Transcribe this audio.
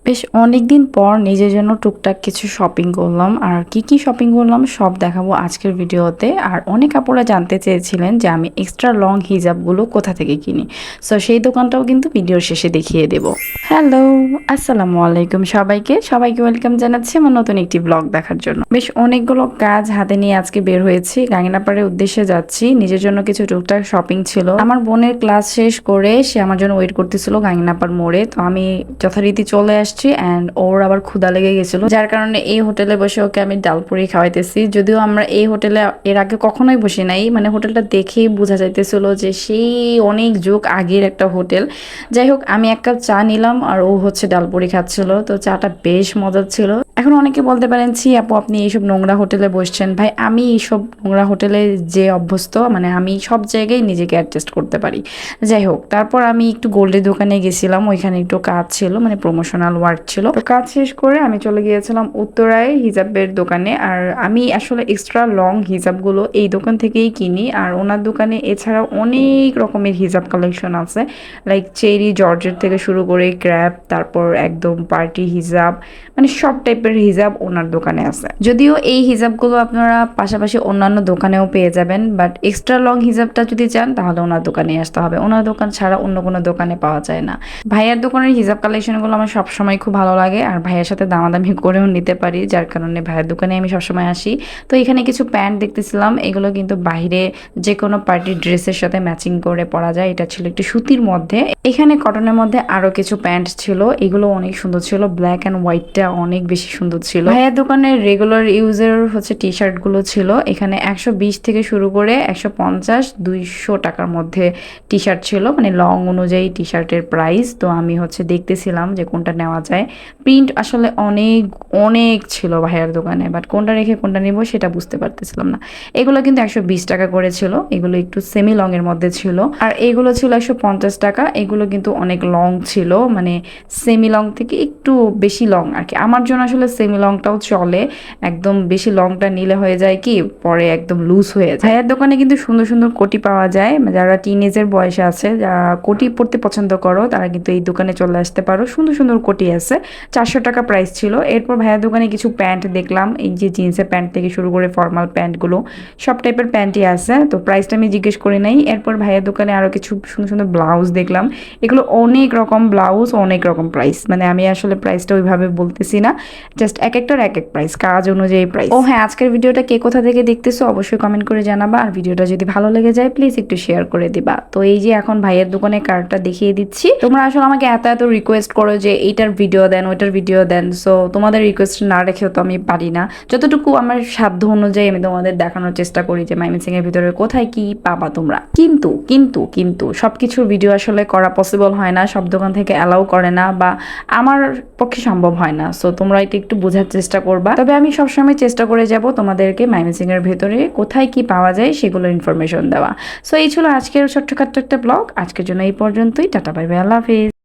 বেশ অনেকদিন পর নিজের জন্য টুকটাক কিছু শপিং করলাম। আর কি শপিং করলাম সব দেখাবো আজকের ভিডিওতে। আর অনেক আপুরা জানতে চেয়েছিলেন যে আমি এক্সট্রা লং হিজাবগুলো কোথা থেকে কিনি। সো সেই দোকানটাও কিন্তু ভিডিওর শেষে দেখিয়ে দেব। হ্যালো, আসসালামু আলাইকুম সবাইকে ওয়েলকাম জানাচ্ছি আমার নতুন একটি ব্লগ দেখার জন্য। বেশ অনেকগুলো কাজ হাতে নিয়ে আজকে বের হয়েছি, গাঙ্গিনাপাড়ের উদ্দেশ্যে যাচ্ছি। নিজের জন্য কিছু টুকটাক শপিং ছিল। আমার বোনের ক্লাস শেষ করে সে আমার জন্য ওয়েট করতেছিল গাঙ্গিনাপাড় মোড়ে। তো আমি যথারীতি চলে আসছি অ্যান্ড ওর আবার ক্ষুধা লেগে গেছিল, যার কারণে এই হোটেলে বসে ওকে আমি ডালপুরি খাওয়াইতেছি। যদিও আমরা এই হোটেলে এর আগে কখনোই বসি নাই, মানে হোটেলটা দেখেই বোঝা যাইতেছিল যে সেই অনেক যুগ আগের একটা হোটেল। যাই হোক, আমি এক কাপ চা নিলাম আর ও হচ্ছে ডালপুরি খাচ্ছিল। তো চাটা বেশ মজার ছিল। এখন অনেকে বলতে পারেন, ছি আপু আপনি এইসব নোংরা হোটেলে বসছেন। ভাই, আমি এইসব নোংরা হোটেলে যে অভ্যস্ত, মানে আমি সব জায়গায় নিজেকে অ্যাডজাস্ট করতে পারি। যাই হোক, তারপর আমি একটু গোল্ডের দোকানে গেছিলাম, ওইখানে একটু কাজ ছিল, মানে প্রমোশনাল ওয়ার্ক ছিল। তো কাজ শেষ করে আমি চলে গিয়েছিলাম উত্তরায় হিজাবের দোকানে। আর আমি আসলে এক্সট্রা লং হিজাবগুলো এই দোকান থেকেই কিনি। আর ওনার দোকানে এছাড়াও অনেক রকমের হিজাব কালেকশন আছে, লাইক চেরি জর্জের থেকে শুরু করে ক্র্যাপ, তারপর একদম পার্টি হিজাব, মানে সব টাইপের হিজাব ওনার দোকানে আছে। যদিও এই হিজাবগুলো আপনারা পাশাপাশি অন্যান্য দোকানেও পেয়ে যাবেন, বাট এক্সট্রা লং হিজাবটা যদি চান তাহলে ওনার দোকানে আসতে হবে। ওনার দোকান ছাড়া অন্য কোনো দোকানে পাওয়া যায় না। ভাইয়ার দোকানের হিজাব কালেকশনগুলো আমার সবসময় খুব ভালো লাগে, আর ভাইয়ের সাথে দামাদামি করেও নিতে পারি, যার কারণে ভাইয়ের দোকানে আমি সবসময় আসি। তো এখানে কিছু প্যান্ট দেখতেছিলাম, এগুলো কিন্তু বাইরে যে কোনো পার্টির ড্রেসের সাথে ম্যাচিং করে পরা যায়। এটা ছিল একটু সুতির মধ্যে। এখানে কটনের মধ্যে আরো কিছু প্যান্ট ছিল, এগুলো অনেক সুন্দর ছিল। ব্ল্যাক অ্যান্ড হোয়াইটটা অনেক বেশি সুন্দর ছিল। ভাইয়ার দোকানের রেগুলার ইউজের হচ্ছে টি শার্ট গুলো ছিল। এখানে 120 থেকে শুরু করে 150-200 টাকার মধ্যে টি শার্ট ছিল, মানে লং অনুযায়ী টি শার্টের প্রাইস। তো আমি হচ্ছে দেখতেছিলাম যে কোনটা নেওয়া যায়। প্রিন্ট আসলে অনেক অনেক ছিল ভাইয়ার দোকানে, বাট কোনটা রেখে কোনটা নিব সেটা বুঝতে পারতেছিলাম না। এগুলো কিন্তু 120 টাকা করে ছিল, এগুলো একটু সেমি লং এর মধ্যে ছিল। আর এগুলো ছিল 150 টাকা। এগুলো কিন্তু অনেক লং ছিল, মানে সেমি লং থেকে একটু বেশি লং আর কি। আমার জন্য আসলে সেমি লংটাও চলে, একদম বেশি লংটা নিলে হয়ে যায় কি পরে একদম লুজ হয়ে যায়। ভাইয়ার দোকানে কিন্তু সুন্দর সুন্দর কোটি পাওয়া যায়। যারা টিনেজের বয়সে আছে, যারা কোটি পড়তে পছন্দ করো, তারা কিন্তু এই দোকানে চলে আসতে পারো। সুন্দর সুন্দর কোটি আছে। 400 টাকা প্রাইস ছিল। এরপর ভাইয়ার দোকানে কিছু প্যান্ট দেখলাম, এই যে জিন্সের প্যান্ট থেকে শুরু করে ফর্মাল প্যান্টগুলো সব টাইপের প্যান্টই আছে। তো প্রাইসটা আমি জিজ্ঞেস করি নাই। এরপর ভাইয়ার দোকানে আরো কিছু সুন্দর সুন্দর ব্লাউজ দেখলাম। এগুলো অনেক রকম ব্লাউজ, অনেক রকম প্রাইস, মানে আমি আসলে প্রাইসটা ওইভাবে বলতেছি না, জাস্ট এক একটার এক এক প্রাইস, কাজ অনুযায়ী প্রাইস। ও হ্যাঁ, আজকের ভিডিওটা কে কোথা থেকে দেখতেছো অবশ্যই কমেন্ট করে জানাবা। আর ভিডিওটা যদি ভালো লেগে যায় প্লিজ একটু শেয়ার করে দিবা। তো এই যে এখন ভাইয়ের দোকানে কার্ডটা দেখিয়ে দিচ্ছি। তোমরা আসলে আমাকে এত এত রিকোয়েস্ট করো যে এইটার ভিডিও দেন, ওইটার ভিডিও দেন। সো তোমাদের রিকোয়েস্ট না রেখেও তো আমি পারি না। যতটুকু আমার সাধ্য অনুযায়ী আমি তোমাদের দেখানোর চেষ্টা করি যে মাইমিসিং এর ভিতরে কোথায় কি পাবা তোমরা। কিন্তু কিন্তু কিন্তু সবকিছুর ভিডিও আসলে করা পসিবল হয় না, সব দোকান থেকে অ্যালাউ করে না, বা আমার পক্ষে সম্ভব হয় না। সো তোমরা এটা একটু বোঝার চেষ্টা করবা। তবে আমি সবসময় চেষ্টা করে যাব তোমাদেরকে মাইমিসিং এর ভেতরে কোথায় কি পাওয়া যায় সেগুলোর ইনফরমেশন দেওয়া। সো এই ছিল আজকের ছোট্টখাট্ট একটা ব্লগ। আজকের জন্য এই পর্যন্তই। টাটা, বাই বাই, আল্লাহ হাফিজ।